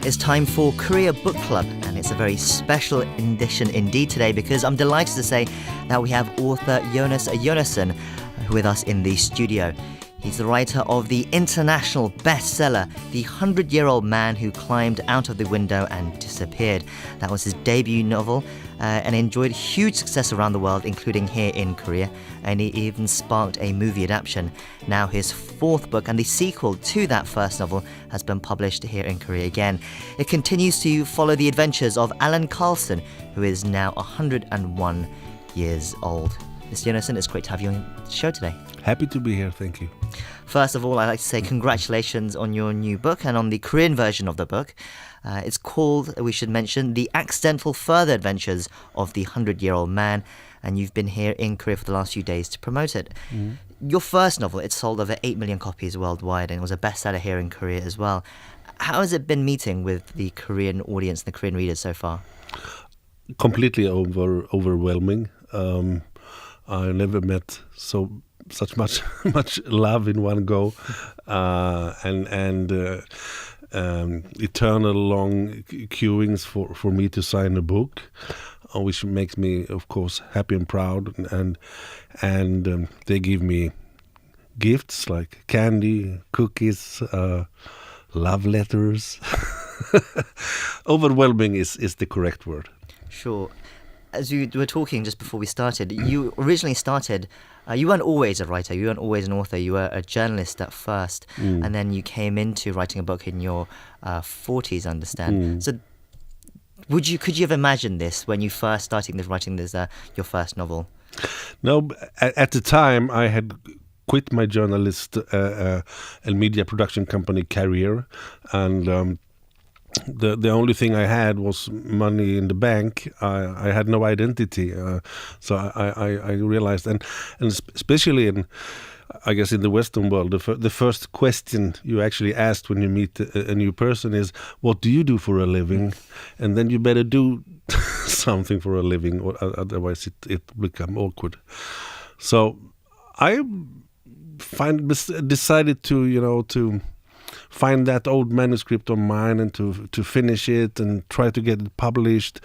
It's time for Korea Book Club, and it's a very special edition indeed today because I'm delighted to say that we have author Jonas Jonasson with us in the studio. He's the writer of the international bestseller, The 100-Year-Old Man Who Climbed Out of the Window and Disappeared. That was his debut novel and enjoyed huge success around the world, including here in Korea, and he even sparked a movie adaptation. Now his fourth book and the sequel to that first novel has been published here in Korea again. It continues to follow the adventures of Alan Carlson, who is now 101 years old. Mr. Jonasson, it's great to have you on the show today. Happy to be here, thank you. First of all, I'd like to say congratulations on your new book and on the Korean version of the book. It's called, we should mention, The Accidental Further Adventures of the 100-Year-Old Man, and you've been here in Korea for the last few days to promote it. Your first novel, it sold over 8 million copies worldwide and it was a bestseller here in Korea as well. How has it been meeting with the Korean audience and the Korean readers so far? Completely overwhelming. I never met such much love in one go, and eternal long queuings for me to sign a book, which makes me, of course, happy and proud. And they give me gifts like candy, cookies, love letters. Overwhelming is the correct word. Sure. As you were talking just before we started, you originally started, you weren't always a writer, you weren't always an author, you were a journalist at first, and then you came into writing a book in your 40s, I understand. So could you have imagined this when you first started writing this, your first novel? No, at the time I had quit my journalist and media production company career, and the only thing I had was money in the bank. I had no identity, so I realized, and especially in, I guess, in the Western world, the first question you actually asked when you meet a new person is, "What do you do for a living?" And then you better do something for a living, or otherwise it become awkward. So I decided to find that old manuscript of mine and to finish it and try to get it published,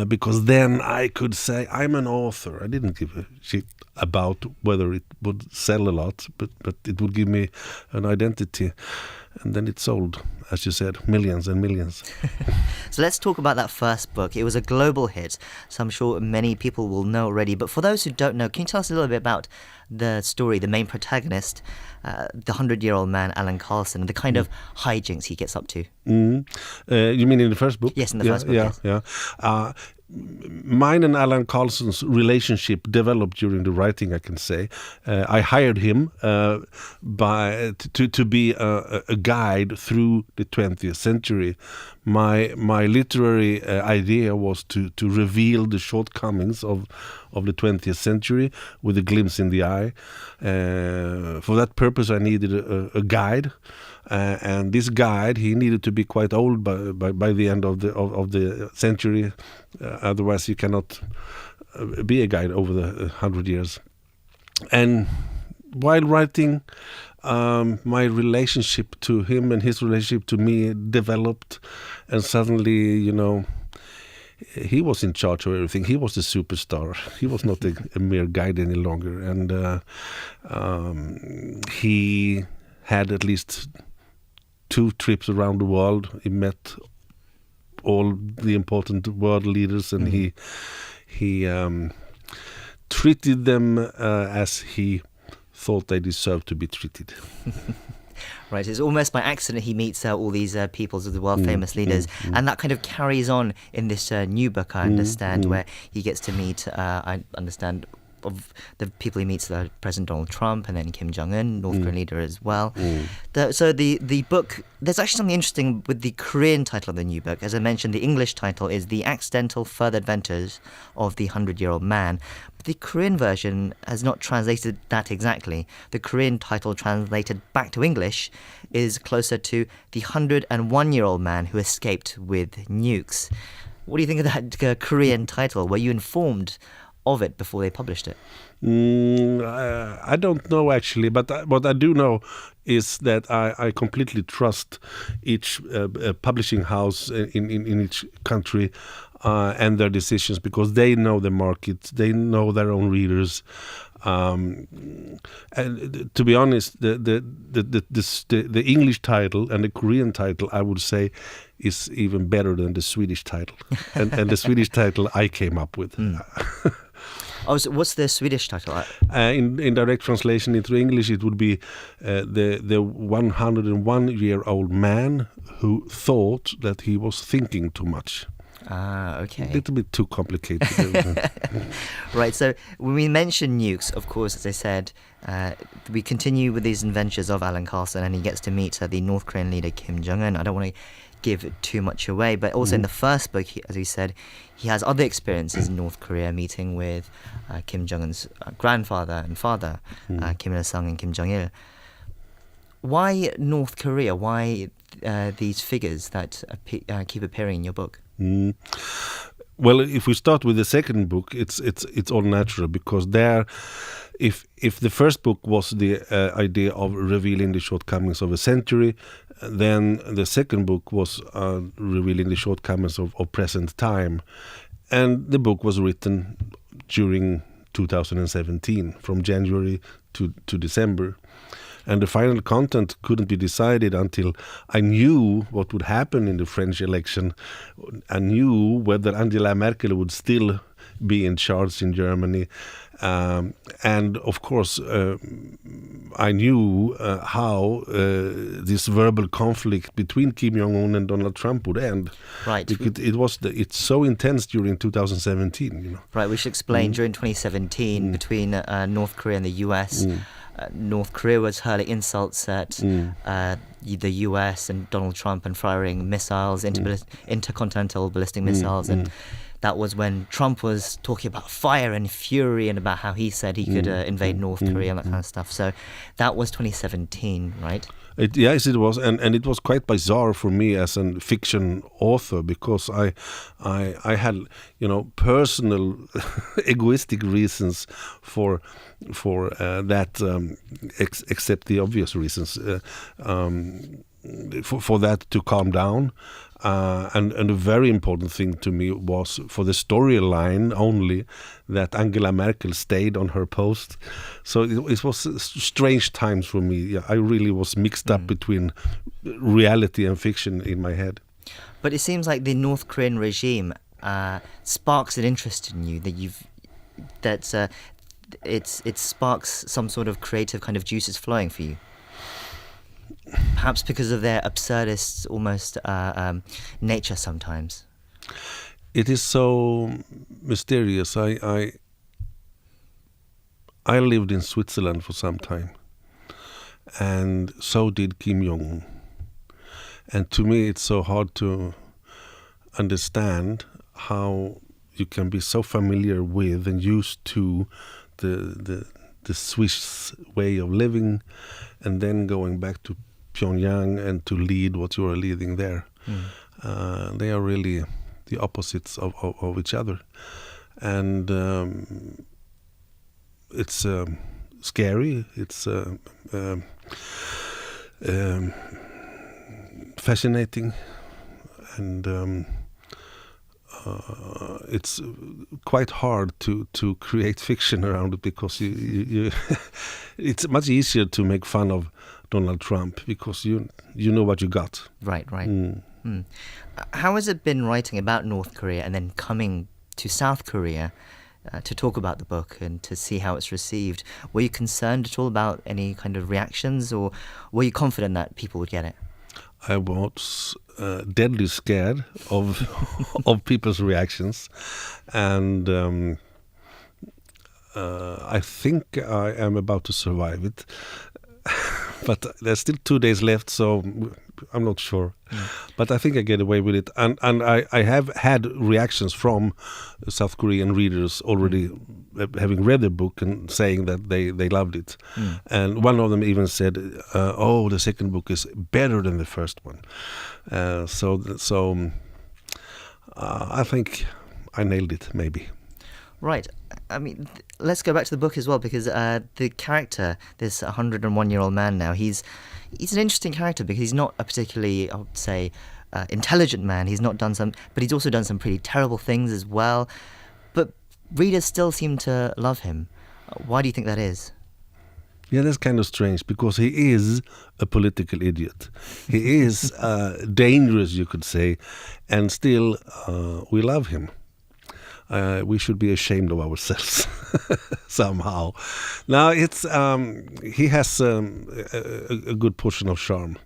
because then I could say I'm an author. I didn't give a shit about whether it would sell a lot, but it would give me an identity. And then it sold, as you said, millions and millions. So let's talk about that first book. It was a global hit, so I'm sure many people will know already. But for those who don't know, can you tell us a little bit about the story, the main protagonist, the 100-year-old man, Alan Carlson, and the kind of hijinks he gets up to? You mean in the first book? Yes, in the first book, yes. Yeah. Mine and Alan Carlson's relationship developed during the writing, I can say. I hired him to be a guide through the 20th century. My literary idea was to reveal the shortcomings of the 20th century with a glimpse in the eye. For that purpose, I needed a guide. And this guide, he needed to be quite old by the end of the century. Otherwise, you cannot be a guide over the 100 years. And while writing, my relationship to him and his relationship to me developed, and suddenly, he was in charge of everything. He was the superstar. He was not a mere guide any longer, and he had at least 2 trips around the world. He met all the important world leaders, and he treated them as he thought they deserved to be treated. Right, it's almost by accident he meets all these peoples of the world-famous leaders, and that kind of carries on in this new book, I understand, where he gets to meet, I understand, of the people he meets, President Donald Trump and then Kim Jong-un, North Korean leader as well. So the book, there's actually something interesting with the Korean title of the new book. As I mentioned, the English title is The Accidental Further Adventures of the 100-Year-Old Man. But the Korean version has not translated that exactly. The Korean title translated back to English is closer to The 101-Year-Old Man Who Escaped with Nukes. What do you think of that Korean title? Were you informed of it before they published it? I don't know actually, but what I do know is that I completely trust each publishing house in each country and their decisions, because they know the market, they know their own readers. And to be honest, the English title and the Korean title, I would say, is even better than the Swedish title. and the Swedish title I came up with. Oh, so what's the Swedish title? In direct translation into English, it would be the 101-year-old man who thought that he was thinking too much. Ah, okay. A little bit too complicated. Right, so when we mention nukes, of course, as I said, we continue with these adventures of Alan Carlson, and he gets to meet the North Korean leader Kim Jong-un. I don't want to give too much away, but also in the first book, as he said, he has other experiences in North Korea, meeting with Kim Jong-un's grandfather and father, Kim Il-sung and Kim Jong-il. Why North Korea? Why these figures that keep appearing in your book? Well, if we start with the second book, it's all natural, because there, if the first book was the idea of revealing the shortcomings of a century, then the second book was revealing the shortcomings of present time, and the book was written during 2017, from January to December. And the final content couldn't be decided until I knew what would happen in the French election. I knew whether Angela Merkel would still be in charge in Germany. And of course, I knew how this verbal conflict between Kim Jong-un and Donald Trump would end. Right. It's so intense during 2017. You know. Right. We should explain during 2017 between North Korea and the US. North Korea was hurling insults at the US and Donald Trump and firing missiles, intercontinental ballistic missiles, and that was when Trump was talking about fire and fury and about how he said he could invade North Korea and that kind of stuff. So that was 2017, right? Yes, it was, and it was quite bizarre for me as a fiction author, because I had, personal egoistic reasons for that, except the obvious reasons for that to calm down. And a very important thing to me was, for the storyline only, that Angela Merkel stayed on her post. So it was strange times for me. Yeah, I really was mixed up between reality and fiction in my head. But it seems like the North Korean regime sparks an interest in you, it sparks some sort of creative kind of juices flowing for you. Perhaps because of their absurdist, almost nature sometimes. It is so mysterious. I lived in Switzerland for some time, and so did Kim Jong-un. And to me, it's so hard to understand how you can be so familiar with and used to the Swiss way of living, and then going back to Pyongyang and to lead what you are leading there. They are really the opposites of each other, and it's scary. It's fascinating, and it's quite hard to create fiction around it, because you it's much easier to make fun of Donald Trump, because you know what you got. Right. How has it been writing about North Korea and then coming to South Korea to talk about the book and to see how it's received? Were you concerned at all about any kind of reactions, or were you confident that people would get it? I was deadly scared of people's reactions, and I think I am about to survive it. But there's still 2 days left, so I'm not sure. But I think I get away with it. And I have had reactions from South Korean readers already, having read the book and saying that they loved it. And one of them even said, the second book is better than the first one. So I think I nailed it, maybe. Right. I mean, let's go back to the book as well, because the character, this 101-year-old man now, he's an interesting character because he's not a particularly, I would say, intelligent man. He's not done but he's also done some pretty terrible things as well. But readers still seem to love him. Why do you think that is? Yeah, that's kind of strange because he is a political idiot. He is dangerous, you could say, and still we love him. We should be ashamed of ourselves somehow. Now he has a good portion of charm.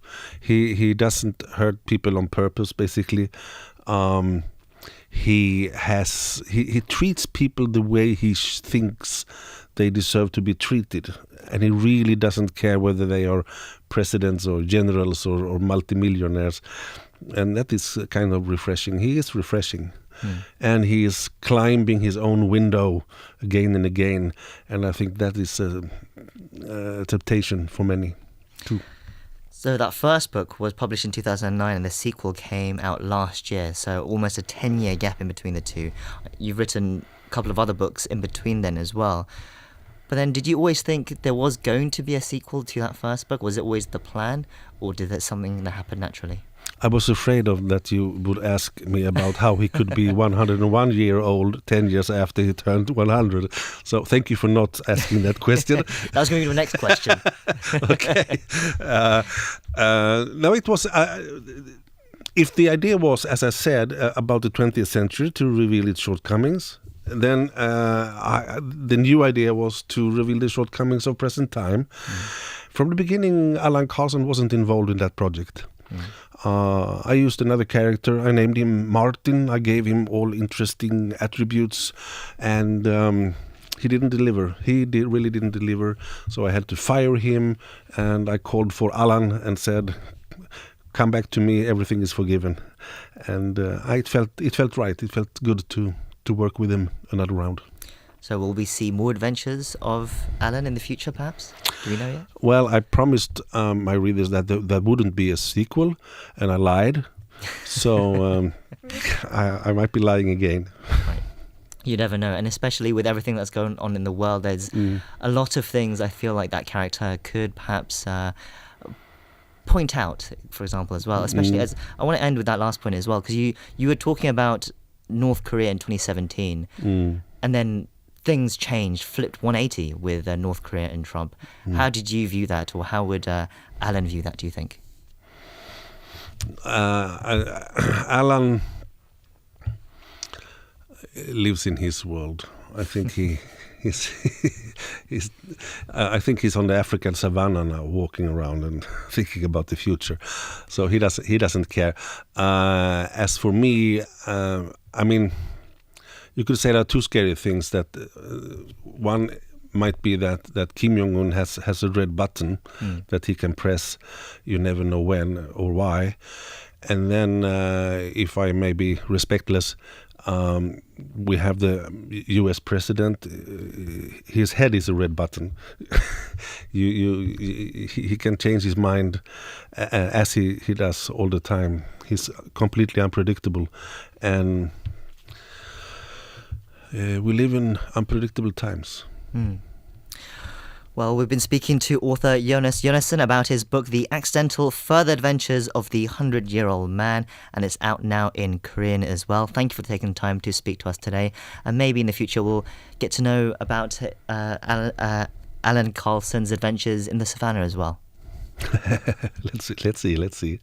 He doesn't hurt people on purpose. Basically, he treats people the way he thinks they deserve to be treated, and he really doesn't care whether they are presidents or generals or multimillionaires, and that is kind of refreshing. He is refreshing. And he is climbing his own window again and again, and I think that is a temptation for many too. So that first book was published in 2009 and the sequel came out last year, so almost a 10-year gap in between the two. You've written a couple of other books in between then as well. But then did you always think there was going to be a sequel to that first book? Was it always the plan, or did that something that happen naturally? I was afraid of that you would ask me about how he could be 101-year-old 10 years after he turned 100. So thank you for not asking that question. That was going to be the next question. Okay. No, it was... if the idea was, as I said, about the 20th century to reveal its shortcomings, then the new idea was to reveal the shortcomings of present time. From the beginning, Allan Karlsson wasn't involved in that project. I used another character. I named him Martin. I gave him all interesting attributes, and he didn't deliver. Really didn't deliver. So I had to fire him, and I called for Allan and said, "Come back to me. Everything is forgiven." And it felt right. It felt good to work with him another round. So will we see more adventures of Allan in the future, perhaps? Do we know yet? Well, I promised my readers that there wouldn't be a sequel, and I lied. So I might be lying again. Right. You never know. And especially with everything that's going on in the world, there's a lot of things I feel like that character could perhaps point out, for example, as well. Especially as I want to end with that last point as well, because you were talking about North Korea in 2017, and then things changed, flipped 180 with North Korea and Trump. How did you view that, or how would Allan view that, do you think? Allan lives in his world. I think I think he's on the African savannah now, walking around and thinking about the future. So he doesn't care. As for me, I mean, you could say there are two scary things. That one might be that Kim Jong-un has a red button that he can press. You never know when or why. And then, if I may be respectless, we have the U.S. president. His head is a red button. He can change his mind as he does all the time. He's completely unpredictable, and we live in unpredictable times. Well, we've been speaking to author Jonas Jonasson about his book, The Accidental Further Adventures of the 100-Year-Old Man, and it's out now in Korean as well. Thank you for taking time to speak to us today, and maybe in the future we'll get to know about Allan Karlsson's adventures in the savannah as well. Let's see.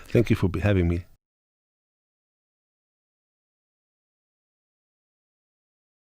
Thank you for having me.